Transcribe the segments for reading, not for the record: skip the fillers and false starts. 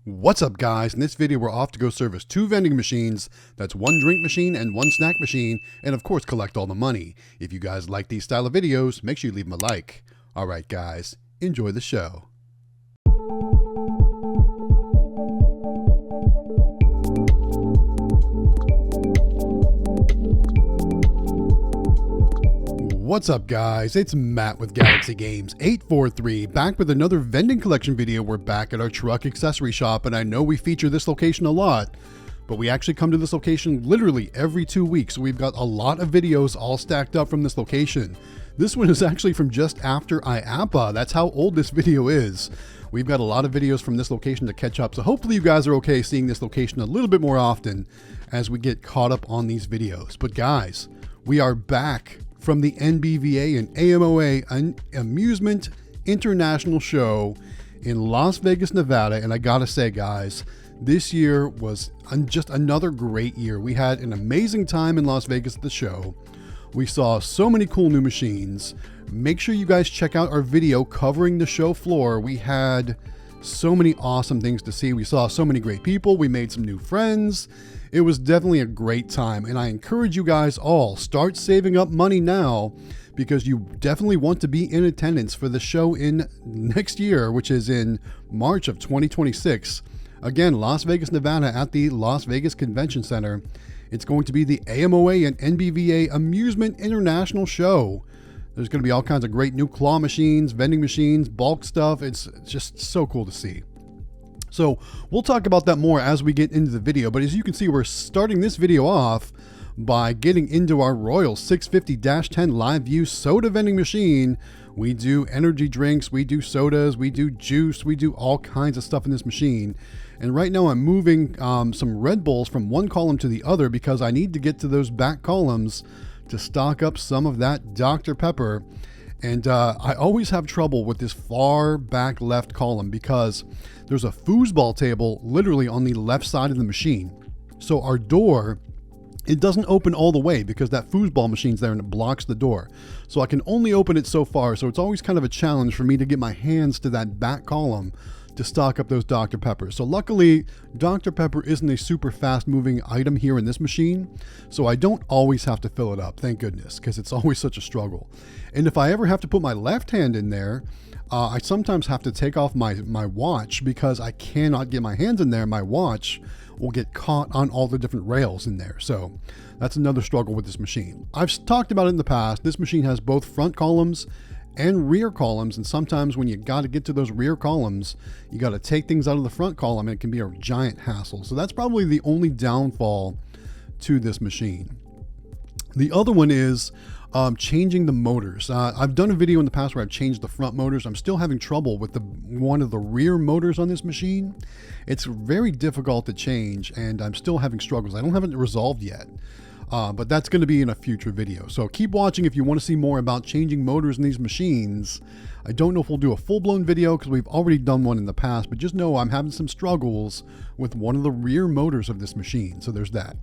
What's up, guys? In this video we're off to go service 2 vending machines. That's 1 drink machine and 1 snack machine, and of course collect all the money. If you guys like these style of videos, make sure you leave them a like. Alright guys, enjoy the show. What's up, guys? It's Matt with Galaxy Games 843, back with another vending collection video. We're back at our truck accessory shop, and I know we feature this location a lot, but we actually come to this location literally every 2 weeks, so we've got a lot of videos all stacked up from this location. This one is actually from just after IAPA. That's how old this video is. We've got a lot of videos from this location to catch up, so hopefully you guys are okay seeing this location a little bit more often as we get caught up on these videos. But guys, we are back from the NBVA and AMOA Amusement International Show in Las Vegas, Nevada. And I gotta say, guys, this year was just another great year. We had an amazing time in Las Vegas at the show. We saw so many cool new machines. Make sure you guys check out our video covering the show floor. We had so many awesome things to see. We saw so many great people. We made some new friends. It was definitely a great time, and I encourage you guys all, start saving up money now, because you definitely want to be in attendance for the show in next year, which is in March of 2026. Again, Las Vegas, Nevada at the Las Vegas Convention Center. It's going to be the AMOA and NBVA Amusement International Show. There's going to be all kinds of great new claw machines, vending machines, bulk stuff. It's just so cool to see. So we'll talk about that more as we get into the video, but as you can see, we're starting this video off by getting into our Royal 650-10 Live View soda vending machine. We do energy drinks, we do sodas, we do juice, we do all kinds of stuff in this machine. And right now I'm moving some Red Bulls from one column to the other because I need to get to those back columns to stock up some of that Dr. Pepper. And I always have trouble with this far back left column because there's a foosball table literally on the left side of the machine. So our door, it doesn't open all the way because that foosball machine's there and it blocks the door. So I can only open it so far. So it's always kind of a challenge for me to get my hands to that back column to stock up those Dr. Peppers. So luckily, Dr. Pepper isn't a super fast moving item here in this machine, so I don't always have to fill it up, thank goodness, because it's always such a struggle. And if I ever have to put my left hand in there, I sometimes have to take off my watch because I cannot get my hands in there. My watch will get caught on all the different rails in there. So that's another struggle with this machine. I've talked about it in the past. This machine has both front columns and rear columns, and sometimes when you got to get to those rear columns, you got to take things out of the front column, and it can be a giant hassle. So that's probably the only downfall to this machine. The other one is changing the motors. I've done a video in the past where I've changed the front motors. I'm still having trouble with one of the rear motors on this machine. It's very difficult to change, and I'm still having struggles. I don't have it resolved yet. But that's going to be in a future video. So keep watching if you want to see more about changing motors in these machines. I don't know if we'll do a full-blown video because we've already done one in the past, but just know I'm having some struggles with one of the rear motors of this machine. So there's that.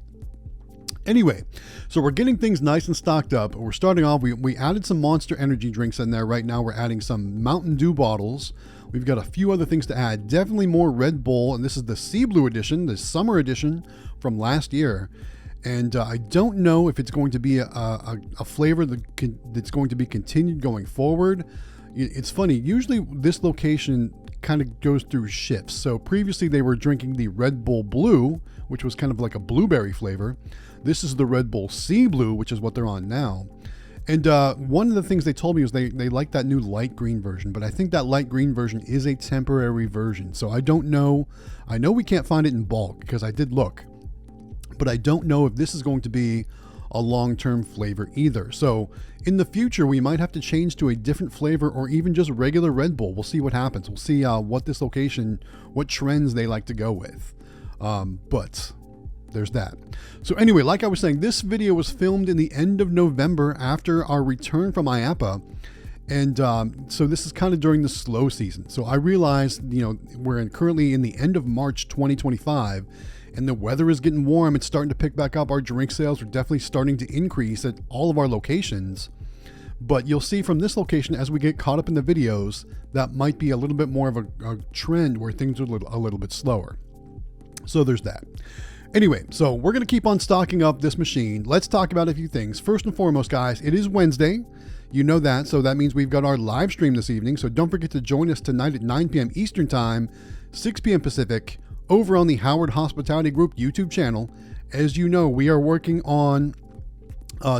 Anyway, so we're getting things nice and stocked up. We're starting off, we added some Monster energy drinks in there. Right now we're adding some Mountain Dew bottles. We've got a few other things to add. Definitely more Red Bull, and this is the Sea Blue edition, the summer edition from last year. And I don't know if it's going to be a flavor that's going to be continued going forward. It's funny, usually this location kind of goes through shifts. So previously they were drinking the Red Bull Blue, which was kind of like a blueberry flavor. This is the Red Bull Sea Blue, which is what they're on now. And one of the things they told me was they like that new light green version, but I think that light green version is a temporary version. So I don't know. I know we can't find it in bulk because I did look. But I don't know if this is going to be a long-term flavor either. So in the future, we might have to change to a different flavor or even just regular Red Bull. We'll see what happens. We'll see what this location, what trends they like to go with. But there's that. So anyway, like I was saying, this video was filmed in the end of November after our return from IAPA. And so this is kind of during the slow season. So I realized, we're currently in the end of March 2025. And the weather is getting warm. It's starting to pick back up. Our drink sales are definitely starting to increase at all of our locations. But you'll see from this location, as we get caught up in the videos, that might be a little bit more of a trend where things are a little bit slower. So there's that. Anyway, so we're going to keep on stocking up this machine. Let's talk about a few things. First and foremost, guys, it is Wednesday. You know that, so that means we've got our live stream this evening. So don't forget to join us tonight at 9 p.m. Eastern Time, 6 p.m. Pacific, over on the Howard Hospitality Group YouTube channel. As you know, we are working on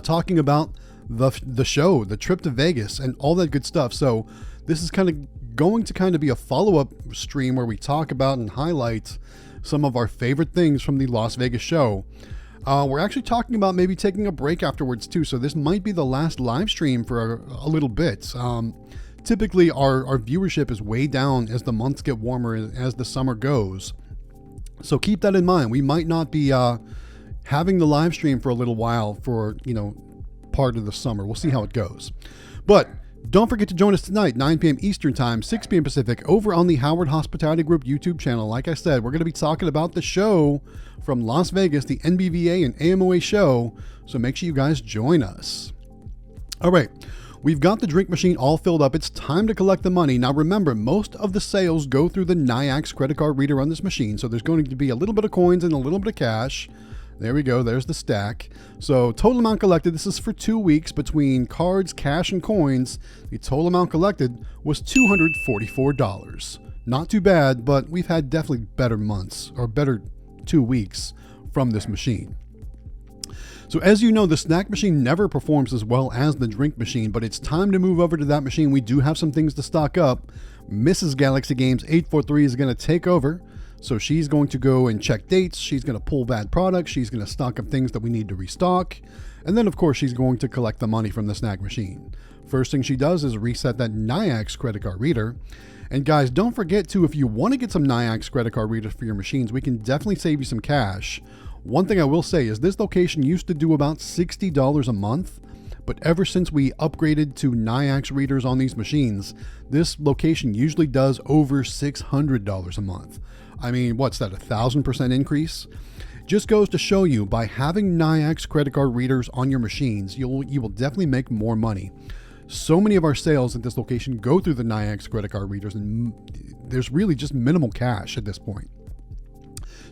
talking about the show, the trip to Vegas, and all that good stuff. So this is kind of going to be a follow-up stream where we talk about and highlight some of our favorite things from the Las Vegas show. We're actually talking about maybe taking a break afterwards too, so this might be the last live stream for a little bit. Typically our viewership is way down as the months get warmer, as the summer goes. So keep that in mind. We might not be having the live stream for a little while for, part of the summer. We'll see how it goes. But don't forget to join us tonight, 9 p.m. Eastern Time, 6 p.m. Pacific, over on the Howard Hospitality Group YouTube channel. Like I said, we're going to be talking about the show from Las Vegas, the NBVA and AMOA show, so make sure you guys join us. All right, we've got the drink machine all filled up. It's time to collect the money. Now remember, most of the sales go through the NYAX credit card reader on this machine, so there's going to be a little bit of coins and a little bit of cash. There we go. There's the stack. So total amount collected, this is for 2 weeks between cards, cash, and coins. The total amount collected was $244. Not too bad, but we've had definitely better months, or better 2 weeks from this machine. So as you know, the snack machine never performs as well as the drink machine, but it's time to move over to that machine. We do have some things to stock up. Mrs. Galaxy Games 843 is going to take over. So she's going to go and check dates. She's going to pull bad products. She's going to stock up things that we need to restock. And then, of course, she's going to collect the money from the snack machine. First thing she does is reset that NYAX credit card reader. And guys, don't forget to, if you want to get some NYAX credit card readers for your machines, we can definitely save you some cash. One thing I will say is this location used to do about $60 a month. But ever since we upgraded to NYAX readers on these machines, this location usually does over $600 a month. I mean, what's that, 1,000% increase? Just goes to show you, by having NYAX credit card readers on your machines, you will definitely make more money. So many of our sales at this location go through the NYAX credit card readers, and there's really just minimal cash at this point.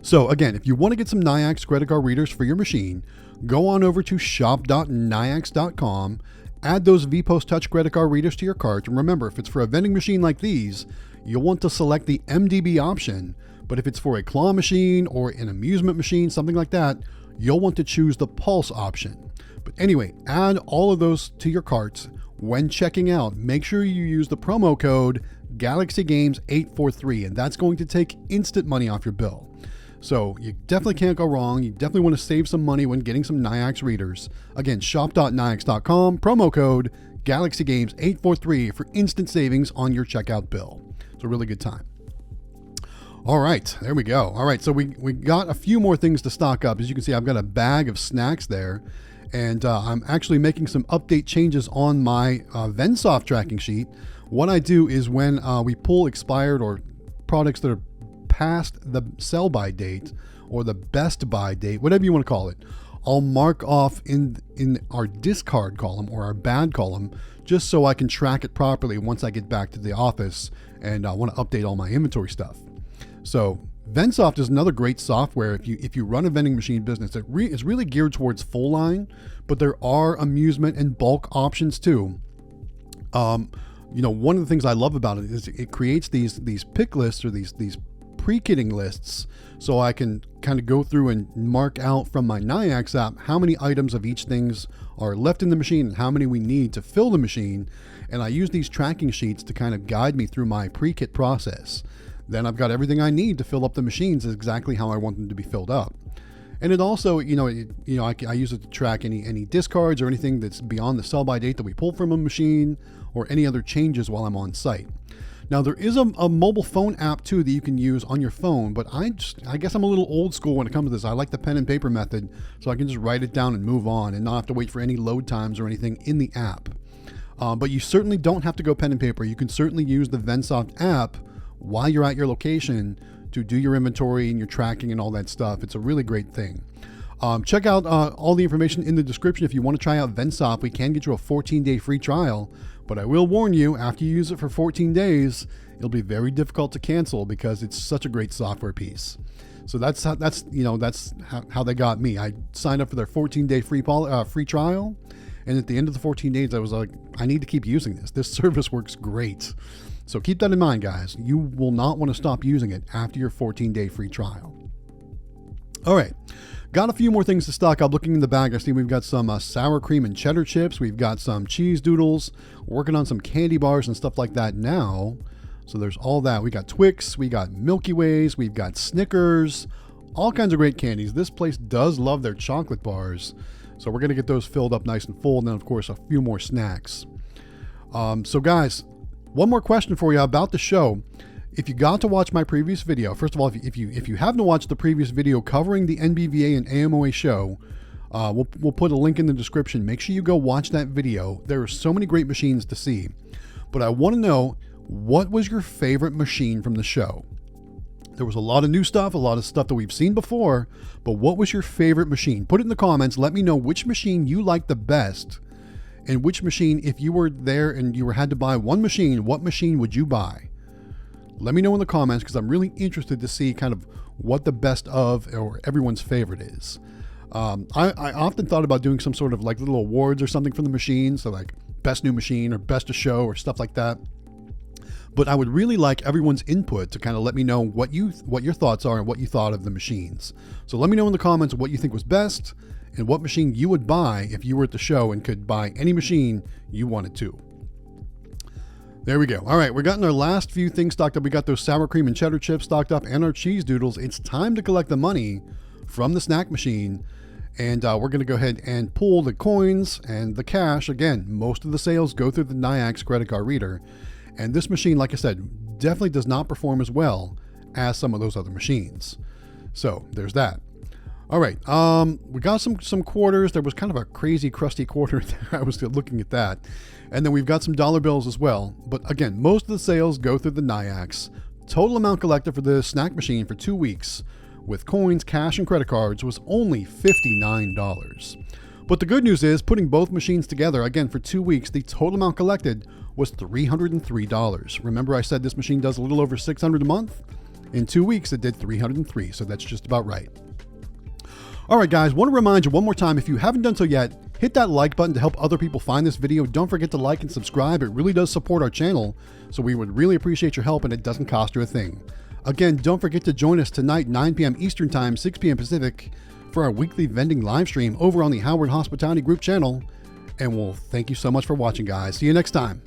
So again, if you want to get some NYAX credit card readers for your machine, go on over to shop.nyax.com, add those VPost Touch credit card readers to your cart, and remember, if it's for a vending machine like these, you'll want to select the MDB option. But if it's for a claw machine or an amusement machine, something like that, you'll want to choose the Pulse option. But anyway, add all of those to your carts. When checking out, make sure you use the promo code GalaxyGames843, and that's going to take instant money off your bill. So you definitely can't go wrong. You definitely want to save some money when getting some NYAX readers. Again, shop.nyax.com, promo code GalaxyGames843 for instant savings on your checkout bill. It's a really good time. All right, there we go. All right, so we got a few more things to stock up. As you can see, I've got a bag of snacks there, and I'm actually making some update changes on my Vensoft tracking sheet. What I do is when we pull expired or products that are past the sell-by date or the best buy date, whatever you want to call it, I'll mark off in our discard column or our bad column, just so I can track it properly once I get back to the office and I want to update all my inventory stuff. So Vensoft is another great software if you run a vending machine business. It's really geared towards full line, but there are amusement and bulk options too. One of the things I love about it is it creates these pick lists or these pre-kitting lists, so I can kind of go through and mark out from my NYAX app how many items of each things are left in the machine and how many we need to fill the machine. And I use these tracking sheets to kind of guide me through my pre-kit process. Then I've got everything I need to fill up the machines exactly how I want them to be filled up. And it also, I use it to track any discards or anything that's beyond the sell-by date that we pull from a machine, or any other changes while I'm on site. Now there is a mobile phone app too that you can use on your phone, but I guess I'm a little old school when it comes to this. I like the pen and paper method, so I can just write it down and move on and not have to wait for any load times or anything in the app. But you certainly don't have to go pen and paper. You can certainly use the Vensoft app while you're at your location to do your inventory and your tracking and all that stuff. It's a really great thing. Check out all the information in the description. If you want to try out VendSop, we can get you a 14-day free trial. But I will warn you, after you use it for 14 days, it'll be very difficult to cancel because it's such a great software piece. So that's how they got me. I signed up for their 14-day free trial, and at the end of the 14 days, I was like, I need to keep using this. This service works great. So keep that in mind, guys. You will not want to stop using it after your 14-day free trial. All right. Got a few more things to stock up. Looking in the bag, I see we've got some sour cream and cheddar chips. We've got some cheese doodles. We're working on some candy bars and stuff like that now. So there's all that. We got Twix. We got Milky Ways. We've got Snickers. All kinds of great candies. This place does love their chocolate bars. So we're going to get those filled up nice and full. And then, of course, a few more snacks. So, guys, one more question for you about the show. If you got to watch my previous video, first of all, if you haven't watched the previous video covering the NBVA and AMOA show, we'll put a link in the description. Make sure you go watch that video. There are so many great machines to see. But I want to know, what was your favorite machine from the show? There was a lot of new stuff, a lot of stuff that we've seen before, but what was your favorite machine? Put it in the comments. Let me know which machine you liked the best, and which machine, if you were there and you had to buy one machine, what machine would you buy? Let me know in the comments, because I'm really interested to see kind of what the best of or everyone's favorite is. I often thought about doing some sort of like little awards or something for the machine, so like best new machine or best of show or stuff like that. But I would really like everyone's input to kind of let me know what your thoughts are and what you thought of the machines. So let me know in the comments what you think was best and what machine you would buy if you were at the show and could buy any machine you wanted to. There we go. All right, we're getting our last few things stocked up. We got those sour cream and cheddar chips stocked up and our cheese doodles. It's time to collect the money from the snack machine. And we're going to go ahead and pull the coins and the cash. Again, most of the sales go through the Nayax credit card reader. And this machine, like I said, definitely does not perform as well as some of those other machines. So there's that. All right, we got some quarters. There was kind of a crazy crusty quarter there. I was looking at that. And then we've got some dollar bills as well. But again, most of the sales go through the Nayax. Total amount collected for the snack machine for 2 weeks with coins, cash, and credit cards was only $59. But the good news is, putting both machines together, again, for 2 weeks, the total amount collected was $303. Remember I said this machine does a little over $600 a month? In 2 weeks, it did $303, so that's just about right. All right, guys, want to remind you one more time, if you haven't done so yet, hit that like button to help other people find this video. Don't forget to like and subscribe. It really does support our channel, so we would really appreciate your help, and it doesn't cost you a thing. Again, don't forget to join us tonight, 9 p.m. Eastern Time, 6 p.m. Pacific, for our weekly vending live stream over on the Howard Hospitality Group channel. And we'll thank you so much for watching, guys. See you next time.